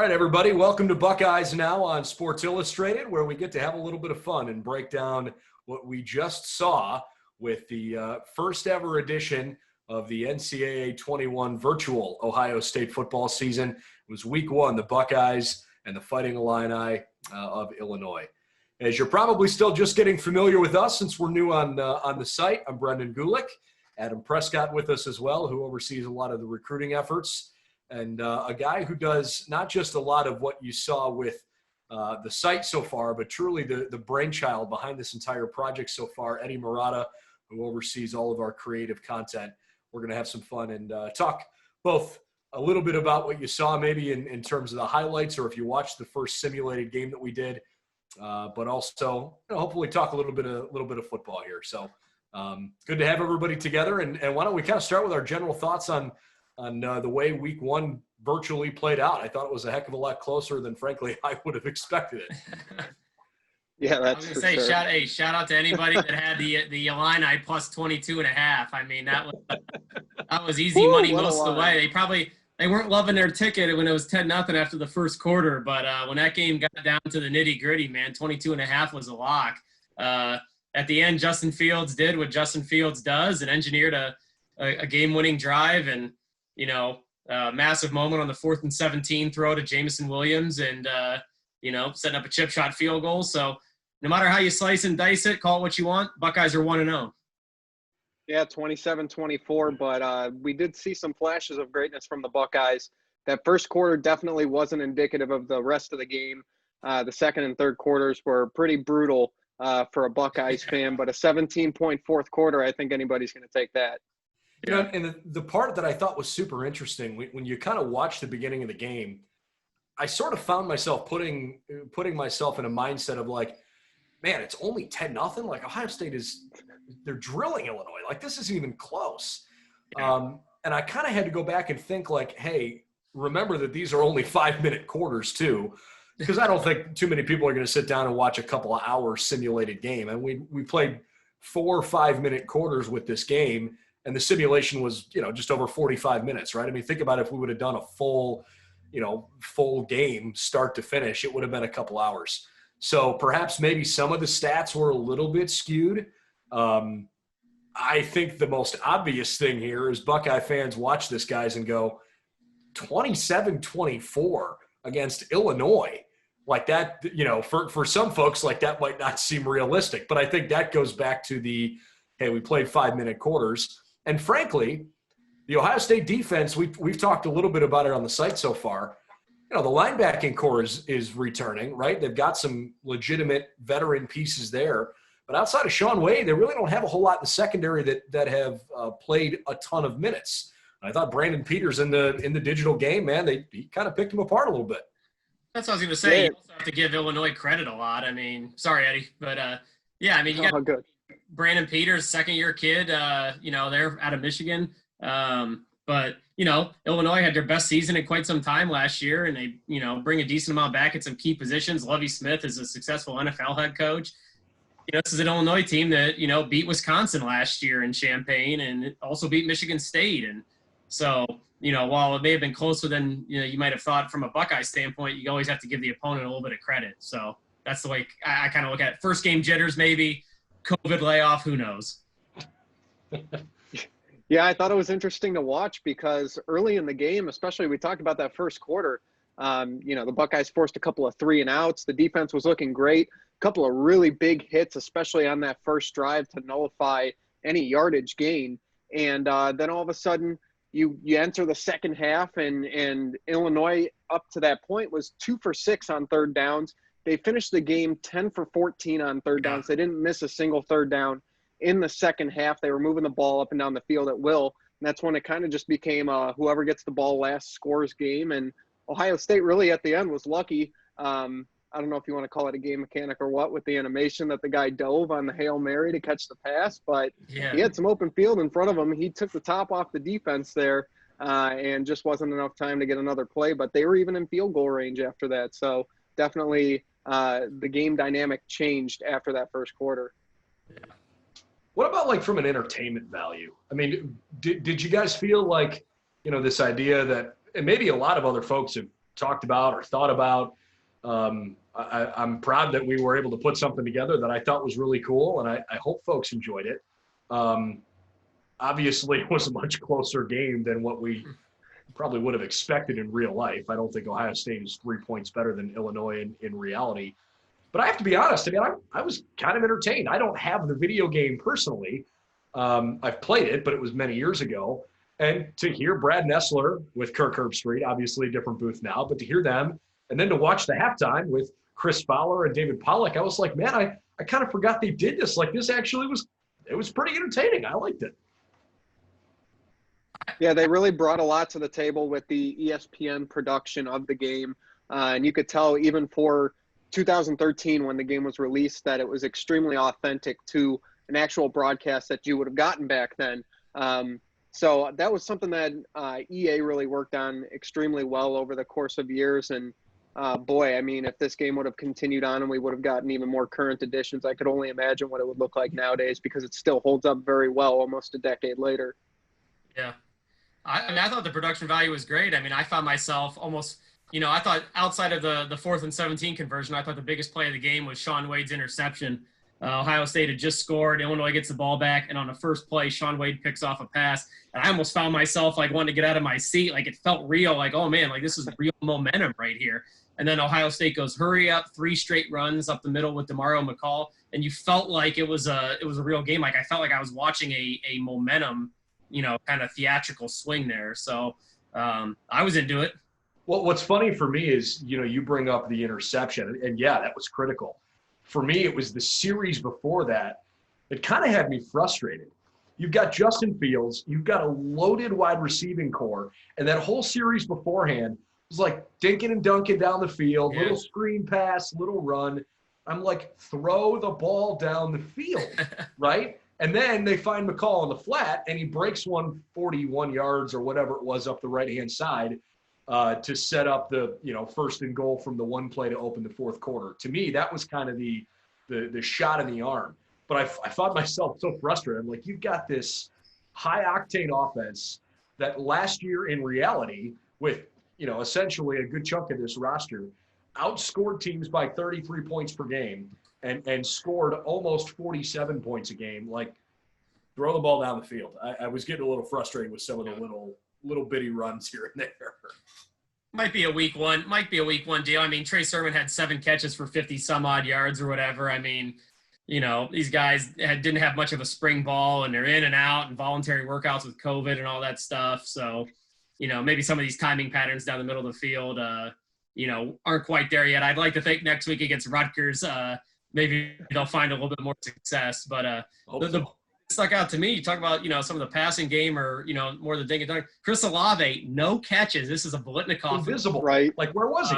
All right, everybody, welcome to Buckeyes Now on Sports Illustrated, where we get to have a little bit of fun and break down what we just saw with the first ever edition of the NCAA 21 virtual Ohio State football season. It was week one, the Buckeyes and the Fighting Illini of Illinois. As you're probably still just getting familiar with us since we're new on the site, I'm Brendan Gulick. Adam Prescott with us as well, who oversees a lot of the recruiting efforts, and a guy who does not just a lot of what you saw with the site so far, but truly the brainchild behind this entire project so far, Eddie Marotta, who oversees all of our creative content. We're going to have some fun and talk both a little bit about what you saw maybe in terms of the highlights, or if you watched the first simulated game that we did, but also hopefully talk a little bit of football here. So good to have everybody together. And why don't we kind of start with our general thoughts on the way week one virtually played out. I thought it was a heck of a lot closer than, frankly, I would have expected it. Yeah, that's I was going to say, shout out to anybody that had the Illini plus 22.5. I mean, that was easy money most of the way. They weren't loving their ticket when it was 10-0 after the first quarter, but when that game got down to the nitty-gritty, man, 22.5 was a lock. At the end, Justin Fields did what Justin Fields does and engineered a game-winning drive, and massive moment on the 4th and 17 throw to Jamison Williams, and setting up a chip shot field goal. So no matter how you slice and dice it, call it what you want, Buckeyes are 1-0. Yeah, 27-24, but we did see some flashes of greatness from the Buckeyes. That first quarter definitely wasn't indicative of the rest of the game. The second and third quarters were pretty brutal for a Buckeyes fan, but a 17-point fourth quarter, I think anybody's going to take that. And the part that I thought was super interesting, when you kind of watch the beginning of the game, I sort of found myself putting myself in a mindset of like, man, it's only 10-0. Like Ohio State they're drilling Illinois. Like this isn't even close. And I kind of had to go back and think like, hey, remember that these are only 5-minute quarters too, because I don't think too many people are going to sit down and watch a couple of hours simulated game. And we played 4 5-minute quarters with this game, and the simulation was, just over 45 minutes, right? I mean, think about if we would have done a full game start to finish, it would have been a couple hours. So perhaps maybe some of the stats were a little bit skewed. I think the most obvious thing here is Buckeye fans watch this, guys, and go 27-24 against Illinois. Like that, for some folks, like that might not seem realistic. But I think that goes back to hey, we played 5-minute quarters. And frankly, the Ohio State defense, we've talked a little bit about it on the site so far. The linebacking core is returning, right? They've got some legitimate veteran pieces there. But outside of Sean Wade, they really don't have a whole lot in the secondary that have played a ton of minutes. And I thought Brandon Peters in the digital game, man, he kind of picked them apart a little bit. That's what I was going to say. You also have to give Illinois credit a lot. I mean, sorry, Eddie, but you got good. Brandon Peters, second-year kid, they're out of Michigan. But Illinois had their best season in quite some time last year, and they, bring a decent amount back at some key positions. Lovie Smith is a successful NFL head coach. This is an Illinois team that, beat Wisconsin last year in Champaign and also beat Michigan State. And so, while it may have been closer than, you might have thought from a Buckeye standpoint, you always have to give the opponent a little bit of credit. So that's the way I kind of look at it. First game jitters, maybe. COVID layoff, who knows? Yeah, I thought it was interesting to watch because early in the game, especially we talked about that first quarter, the Buckeyes forced a couple of 3-and-outs. The defense was looking great. A couple of really big hits, especially on that first drive to nullify any yardage gain. And then all of a sudden you enter the second half, and Illinois up to that point was 2 for 6 on third downs. They finished the game 10 for 14 on third downs. They didn't miss a single third down in the second half. They were moving the ball up and down the field at will. And that's when it kind of just became whoever gets the ball last scores game. And Ohio State really at the end was lucky. I don't know if you want to call it a game mechanic or what with the animation that the guy dove on the Hail Mary to catch the pass. But he had some open field in front of him. He took the top off the defense there and just wasn't enough time to get another play. But they were even in field goal range after that. So definitely the game dynamic changed after that first quarter. Yeah. What about like from an entertainment value? I mean, did you guys feel like, this idea that, and maybe a lot of other folks talked about or thought about. I'm proud that we were able to put something together that I thought was really cool, and I hope folks enjoyed it. Obviously, it was a much closer game than what we probably would have expected in real life. I don't think Ohio State is 3 points better than Illinois in reality. But I have to be honest, I mean, I was kind of entertained. I don't have the video game personally. I've played it, but it was many years ago. And to hear Brad Nessler with Kirk Herbstreit, obviously a different booth now, but to hear them, and then to watch the halftime with Chris Fowler and David Pollack, I was like, man, I kind of forgot they did this. Like, this actually was pretty entertaining. I liked it. Yeah, they really brought a lot to the table with the ESPN production of the game. And you could tell even for 2013 when the game was released that it was extremely authentic to an actual broadcast that you would have gotten back then. So that was something that EA really worked on extremely well over the course of years. And boy, I mean, if this game would have continued on and we would have gotten even more current editions, I could only imagine what it would look like nowadays, because it still holds up very well almost a decade later. Yeah. I thought the production value was great. I mean, I found myself almost, I thought outside of the 4th and 17 conversion, I thought the biggest play of the game was Shaun Wade's interception. Ohio State had just scored. Illinois gets the ball back, and on the first play, Shaun Wade picks off a pass. And I almost found myself like wanting to get out of my seat. Like, it felt real. Like, oh man, like this is real momentum right here. And then Ohio State goes hurry up, 3 straight runs up the middle with DeMario McCall, and you felt like it was a real game. Like, I felt like I was watching a momentum, kind of theatrical swing there. So I was into it. Well, what's funny for me is, you bring up the interception, and yeah, that was critical. For me, it was the series before that that kind of had me frustrated. You've got Justin Fields, you've got a loaded wide receiving core, and that whole series beforehand was like dinking and dunking down the field, little screen pass, little run. I'm like, throw the ball down the field, right? And then they find McCall on the flat, and he breaks 141 yards or whatever it was up the right-hand side to set up the, first and goal from the one play to open the fourth quarter. To me, that was kind of the shot in the arm. But I found myself so frustrated. I'm like, you've got this high-octane offense that last year in reality with, essentially a good chunk of this roster, outscored teams by 33 points per game and scored almost 47 points a game. Like, throw the ball down the field. I was getting a little frustrated with some of the little bitty runs here and there. Might be a week one deal. I mean, Trey Sermon had 7 catches for 50 some odd yards or whatever. I mean, these guys didn't have much of a spring ball, and they're in and out and voluntary workouts with COVID and all that stuff. So, maybe some of these timing patterns down the middle of the field, aren't quite there yet. I'd like to think next week against Rutgers, maybe they'll find a little bit more success. But the stuck out to me, you talk about, some of the passing game or, more the dink and dunk. Chris Olave, no catches. This is a Bolitnikov. Invisible. Right. Like, where was he?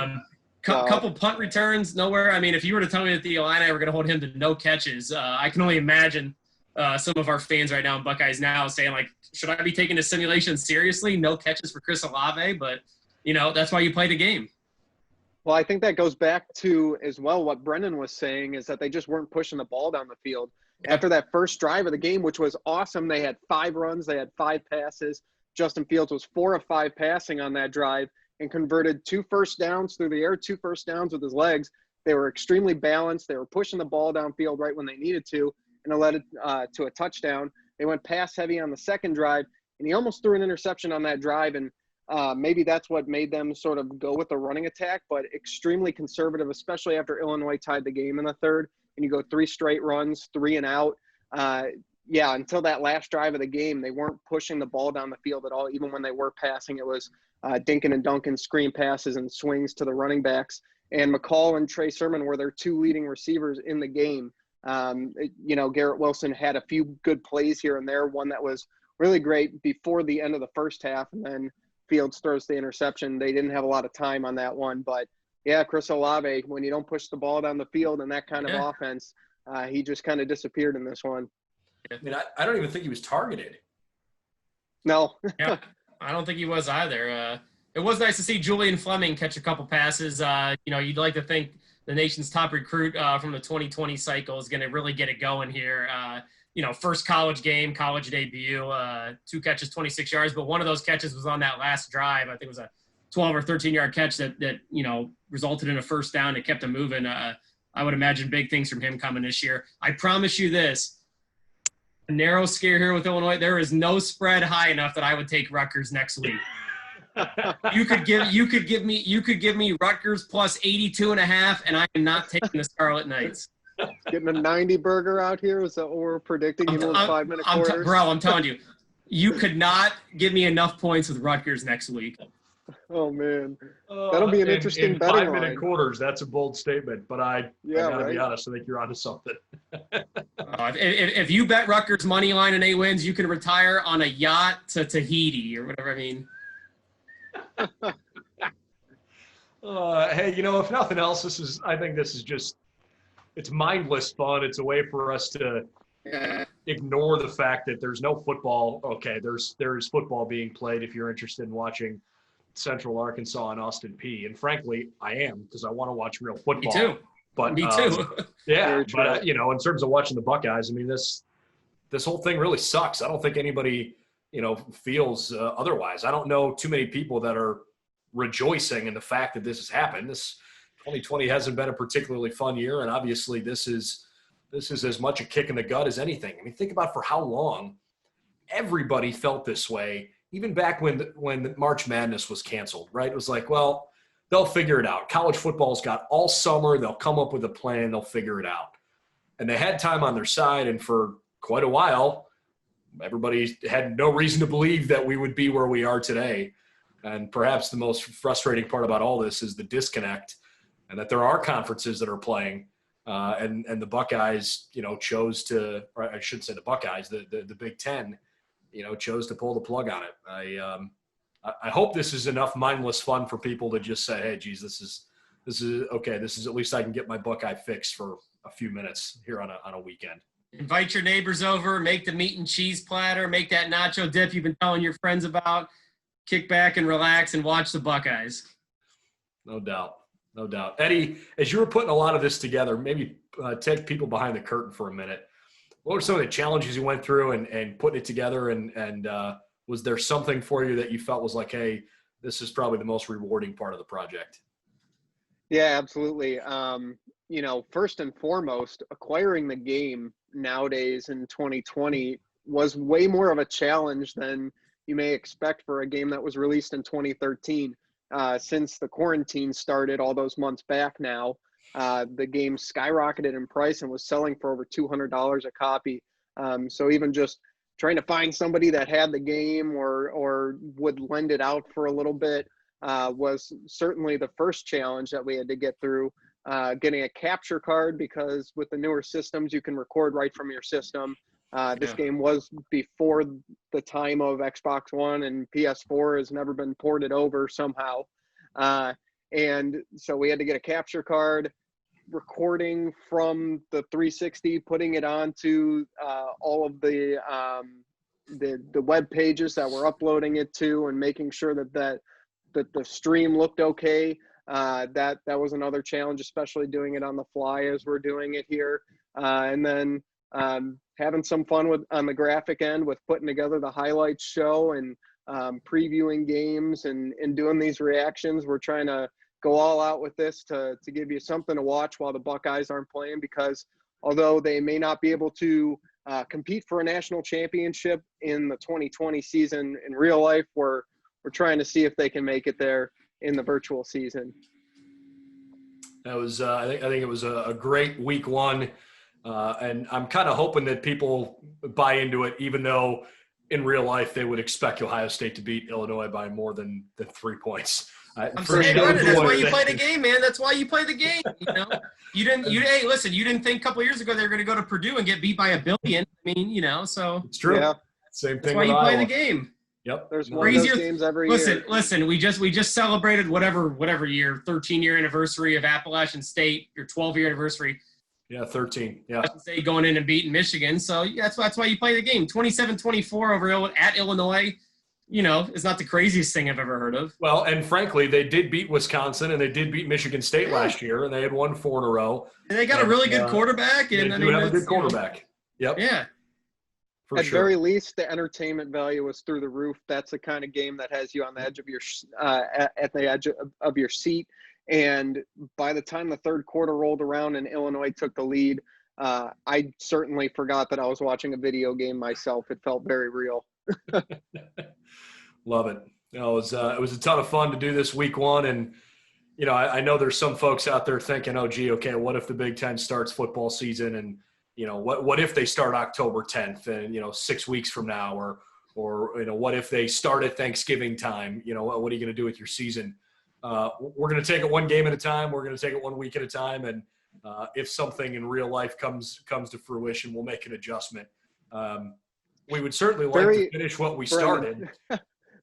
Couple punt returns, nowhere. I mean, if you were to tell me that the Illini were going to hold him to no catches, I can only imagine some of our fans right now in BuckeyesNow saying, like, should I be taking this simulation seriously? No catches for Chris Olave, but, that's why you play the game. Well, I think that goes back to, as well, what Brennan was saying, is that they just weren't pushing the ball down the field. After that first drive of the game, which was awesome, they had 5 runs, they had 5 passes. Justin Fields was 4 of 5 passing on that drive and converted 2 first downs through the air, 2 first downs with his legs. They were extremely balanced. They were pushing the ball downfield right when they needed to, and it led to a touchdown. They went pass heavy on the second drive, and he almost threw an interception on that drive, and maybe that's what made them sort of go with the running attack, but extremely conservative, especially after Illinois tied the game in the third. And you go 3 straight runs, 3 and out. Until that last drive of the game, they weren't pushing the ball down the field at all. Even when they were passing, it was dinking and dunking, screen passes and swings to the running backs. And McCall and Trey Sermon were their 2 leading receivers in the game. Garrett Wilson had a few good plays here and there, one that was really great before the end of the first half, and then Fields throws the interception. They didn't have a lot of time on that one, but yeah, Chris Olave, when you don't push the ball down the field in that kind of offense, he just kind of disappeared in this one. I mean, I don't even think he was targeted. No. Yeah, I don't think he was either. It was nice to see Julian Fleming catch a couple passes. You'd like to think the nation's top recruit from the 2020 cycle is going to really get it going here. First college game, college debut, 2 catches, 26 yards, but one of those catches was on that last drive. I think it was a 12 or 13-yard catch that resulted in a first down that kept them moving. I would imagine big things from him coming this year. I promise you this. A narrow scare here with Illinois. There is no spread high enough that I would take Rutgers next week. You could give me Rutgers plus 82.5, and I am not taking the Scarlet Knights. Getting a 90 burger out here? Is that what we're predicting? In those 5-minute quarters? Bro, I'm telling you, you could not give me enough points with Rutgers next week. Oh man, that'll be an interesting betting 5-minute quarters. That's a bold statement, but I gotta be honest. I think you're onto something. If you bet Rutgers money line and 8 wins, you can retire on a yacht to Tahiti or whatever. I mean, hey, if nothing else, I think this is just it's mindless fun. It's a way for us to ignore the fact that there's no football. Okay, there's football being played if you're interested in watching Central Arkansas and Austin P. And frankly, I am, because I want to watch real football. Me too. But me too. Yeah, but in terms of watching the Buckeyes, I mean, this whole thing really sucks. I don't think anybody, feels otherwise. I don't know too many people that are rejoicing in the fact that this has happened. This 2020 hasn't been a particularly fun year, and obviously this is as much a kick in the gut as anything. I mean, think about for how long everybody felt this way. Even back when March Madness was canceled, right? It was like, well, they'll figure it out. College football's got all summer. They'll come up with a plan. They'll figure it out. And they had time on their side. And for quite a while, everybody had no reason to believe that we would be where we are today. And perhaps the most frustrating part about all this is the disconnect, and that there are conferences that are playing. And the Buckeyes, chose to, or I shouldn't say the Buckeyes, the Big Ten, chose to pull the plug on it. I hope this is enough mindless fun for people to just say, hey, geez, this is okay. This is at least I can get my Buckeye fix for a few minutes here on a weekend. Invite your neighbors over, make the meat and cheese platter, make that nacho dip you've been telling your friends about, kick back and relax and watch the Buckeyes. No doubt. No doubt. Eddie, as you were putting a lot of this together, maybe take people behind the curtain for a minute. What were some of the challenges you went through and putting it together? And was there something for you that you felt was like, hey, this is probably the most rewarding part of the project? Yeah, absolutely. First and foremost, acquiring the game nowadays in 2020 was way more of a challenge than you may expect for a game that was released in 2013. Since the quarantine started all those months back now, the game skyrocketed in price and was selling for over $200 a copy. So even just trying to find somebody that had the game or would lend it out for a little bit was certainly the first challenge that we had to get through. Getting a capture card, because with the newer systems, you can record right from your system. This game was before the time of Xbox One, and PS4 has never been ported over somehow. And so we had to get a capture card, recording from the 360, putting it onto all of the web pages that we're uploading it to, and making sure that the stream looked okay. That was another challenge, especially doing it on the fly as we're doing it here. And then having some fun on the graphic end with putting together the highlights show and previewing games and doing these reactions. We're trying to go all out with this to give you something to watch while the Buckeyes aren't playing, because although they may not be able to compete for a national championship in the 2020 season in real life, we're trying to see if they can make it there in the virtual season. That was I think it was a great week one. And I'm kind of hoping that people buy into it, even though in real life they would expect Ohio State to beat Illinois by more than 3 points. I'm saying, that's why you play the game, man. That's why you play the game. Hey, listen, you didn't think a couple of years ago they were going to go to Purdue and get beat by 1 billion. I mean, so it's true. Yeah. Same thing. That's why you play the game. Yep. There's one of those games every year. Listen. We just celebrated whatever year, 13-year anniversary of Appalachian State, your 12-year anniversary. Yeah, 13. Yeah. State going in and beating Michigan. So that's why you play the game. 27-24 over at Illinois. Is not the craziest thing I've ever heard of. Well, and frankly, they did beat Wisconsin and they did beat Michigan State last year, and they had won 4 in a row. And they got a really good quarterback. And they do have a good quarterback. Yep. Yeah. At very least, the entertainment value was through the roof. That's the kind of game that has you on the edge of your at the edge of your seat. And by the time the third quarter rolled around and Illinois took the lead, I certainly forgot that I was watching a video game myself. It felt very real. Love it. It was a ton of fun to do this week one. And, you know, I know there's some folks out there thinking, oh, gee, okay, what if the Big Ten starts football season? And, you know, what if they start October 10th and, you know, 6 weeks from now, or, you know, what if they start at Thanksgiving time? You know, what are you going to do with your season? We're going to take it one game at a time. We're going to take it 1 week at a time. And if something in real life comes to fruition, we'll make an adjustment. We would certainly like to finish what we started.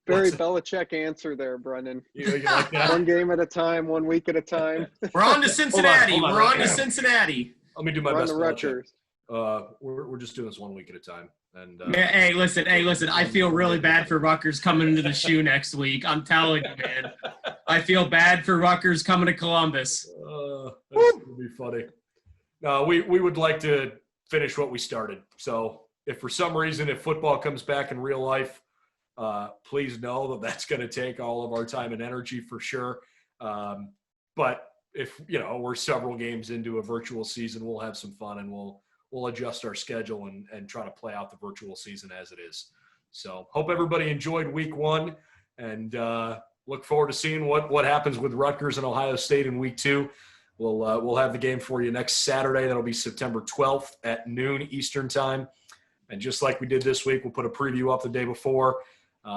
Very Belichick answer there, Brendan. You like that? 1 game at a time, 1 week at a time. We're on to Cincinnati. Hold on. We're on to Cincinnati. Let me do my best. Rutgers. We're just doing this 1 week at a time. And hey, listen. I feel really bad for Rutgers coming into the shoe next week. I'm telling you, man. I feel bad for Rutgers coming to Columbus. That's gonna be funny. No, we would like to finish what we started. So if for some reason, if football comes back in real life, please know that that's going to take all of our time and energy for sure. But if, you know, we're several games into a virtual season, we'll have some fun and we'll adjust our schedule and try to play out the virtual season as it is. So hope everybody enjoyed week one, and look forward to seeing what happens with Rutgers and Ohio State in week two. We'll have the game for you next Saturday. That'll be September 12th at noon Eastern time. And just like we did this week, we'll put a preview up the day before.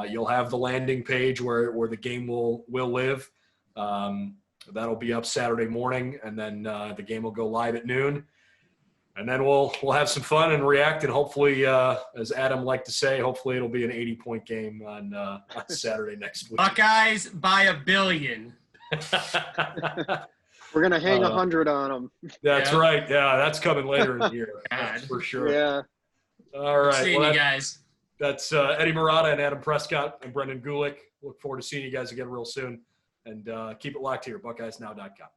You'll have the landing page where the game will live. That'll be up Saturday morning, and then the game will go live at noon. And then we'll have some fun and react, and hopefully, as Adam liked to say, hopefully it'll be an 80-point game on Saturday next week. Buckeyes by 1 billion. We're going to hang 100 on them. That's right. Yeah, that's coming later in the year. That's for sure. Yeah. All right. Seeing you guys. That's Eddie Marotta and Adam Prescott and Brendan Gulick. Look forward to seeing you guys again real soon. And keep it locked here, BuckeyesNow.com.